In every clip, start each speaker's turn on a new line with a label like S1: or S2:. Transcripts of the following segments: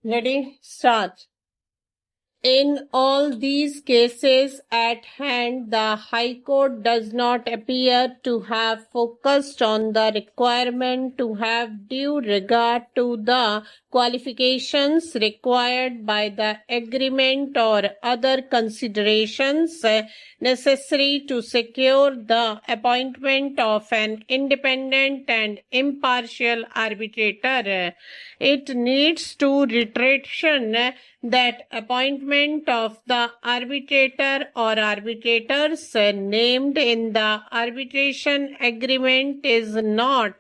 S1: Ready? Start. In all these cases at hand, the High Court does not appear to have focused on the requirement to have due regard to the qualifications required by the agreement or other considerations necessary to secure the appointment of an independent and impartial arbitrator. It needs to reiteration that appointment of the arbitrator or arbitrators named in the arbitration agreement is not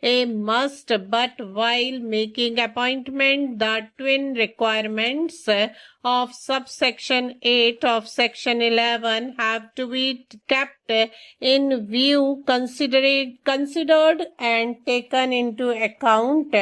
S1: a must, but while making appointment, the twin requirements of subsection 8 of section 11 have to be kept in view, considered and taken into account.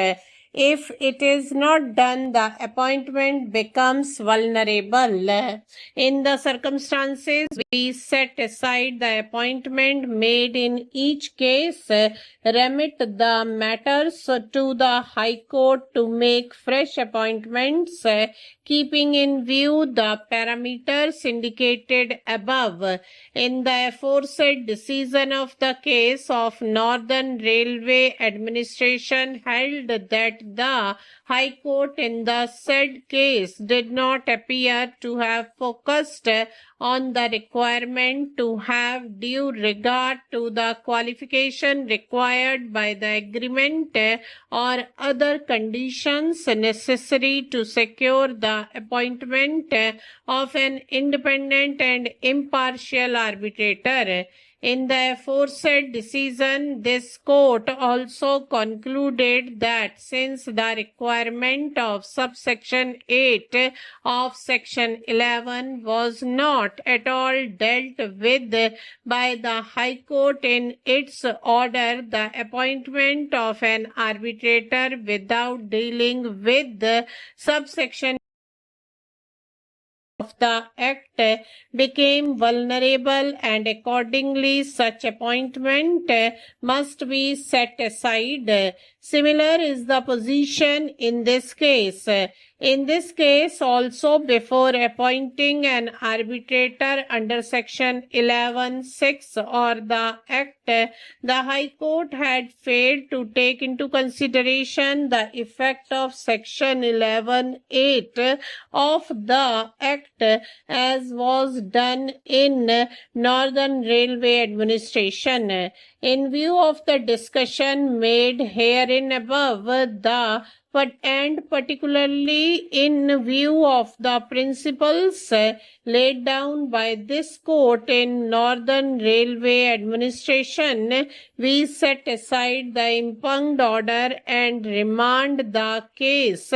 S1: If it is not done, the appointment becomes vulnerable. In the circumstances, we set aside the appointment made in each case, remit the matters to the High Court to make fresh appointments, keeping in view the parameters indicated above. In the aforesaid decision of the case of Northern Railway Administration held that the High Court in the said case did not appear to have focused on the requirement to have due regard to the qualification required by the agreement or other conditions necessary to secure the appointment of an independent and impartial arbitrator. In the aforesaid decision, this court also concluded that since the requirement of subsection 8 of section 11 was not at all dealt with by the High Court in its order, the appointment of an arbitrator without dealing with the subsection of the Act became vulnerable, and accordingly such appointment must be set aside. Similar is the position in this case. In this case also, before appointing an arbitrator under section 11(6) or the Act, the High Court had failed to take into consideration the effect of section 11(8) of the Act, as was done in Northern Railway Administration. In view of the discussion made herein above, and particularly in view of the principles laid down by this court in Northern Railway Administration, we set aside the impugned order and remand the case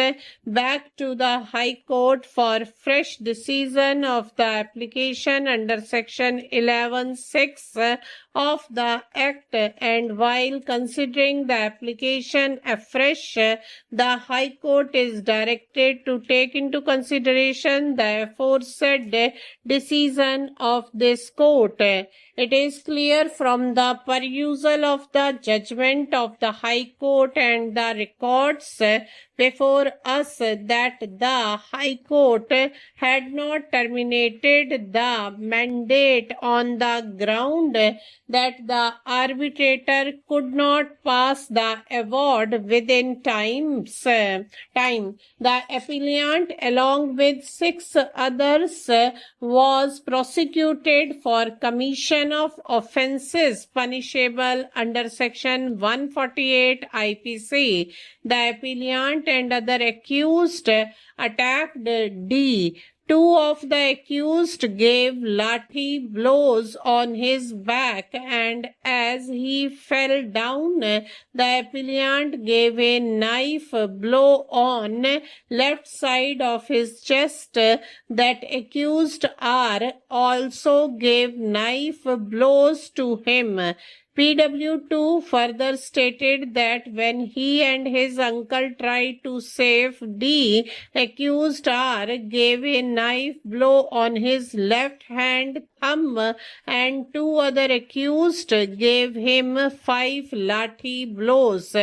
S1: back to the High Court for fresh decision of the application under section 11(6) of the Act, and while considering the application afresh, the High Court is directed to take into consideration the aforesaid decision of this court. It is clear from the perusal of the judgment of the High Court and the records before us that the High Court had not terminated the mandate on the ground that the arbitrator could not pass the award within time. The appellant, along with 6 others, was prosecuted for commission of offences punishable under section 148 IPC. The appellant and other accused attacked D. 2 of the accused gave lathi blows on his back, and as he fell down, the appellant gave a knife blow on left side of his chest. That accused R also gave knife blows to him. PW2 further stated that when he and his uncle tried to save D, accused R gave a knife blow on his left hand thumb, and 2 other accused gave him 5 lathi blows.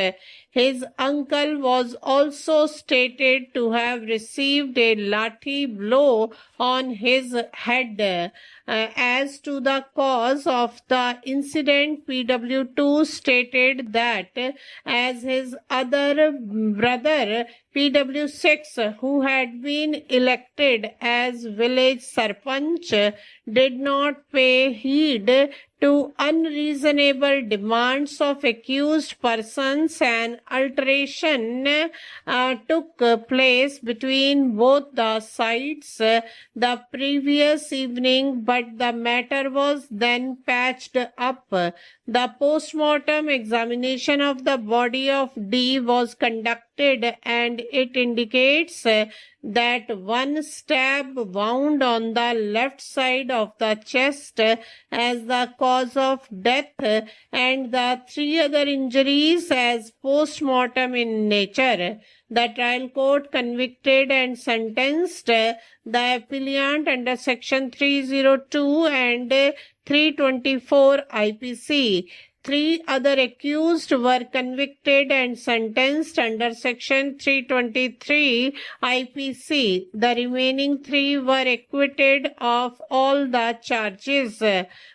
S1: His uncle was also stated to have received a lathi blow on his head. As to the cause of the incident, PW2 stated that as his other brother PW6, who had been elected as village sarpanch, did not pay heed to unreasonable demands of accused persons, an altercation took place between both the sides the previous evening, but the matter was then patched up. The post-mortem examination of the body of D was conducted, and it indicates that one stab wound on the left side of the chest as the cause of death, and the three other injuries as post-mortem in nature. The trial court convicted and sentenced the appellant under section 302 and 324 IPC. Three other accused were convicted and sentenced under section 323 IPC. The remaining three were acquitted of all the charges.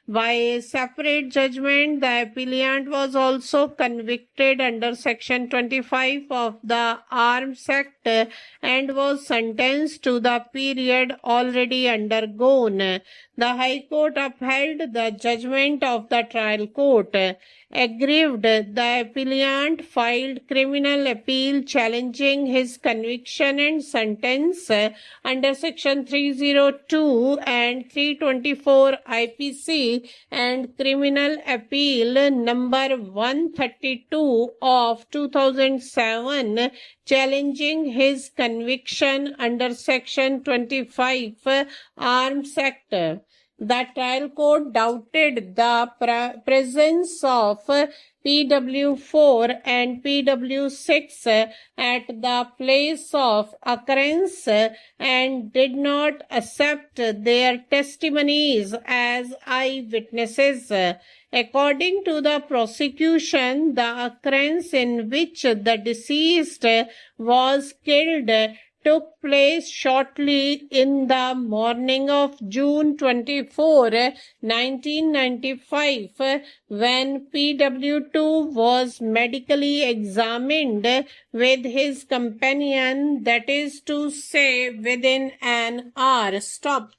S1: By a separate judgment, the appellant was also convicted under section 25 of the Arms Act and was sentenced to the period already undergone. The High Court upheld the judgment of the trial court. Aggrieved, the appellant filed criminal appeal challenging his conviction and sentence under section 302 and 324 IPC and criminal appeal number 132 of 2007 challenging his conviction under section 25 Arms Act. The trial court doubted the presence of PW4 and PW6 at the place of occurrence and did not accept their testimonies as eyewitnesses. According to the prosecution, the occurrence in which the deceased was killed took place shortly in the morning of June 24, 1995, when PW2 was medically examined with his companion, that is to say, within an hour. Stop.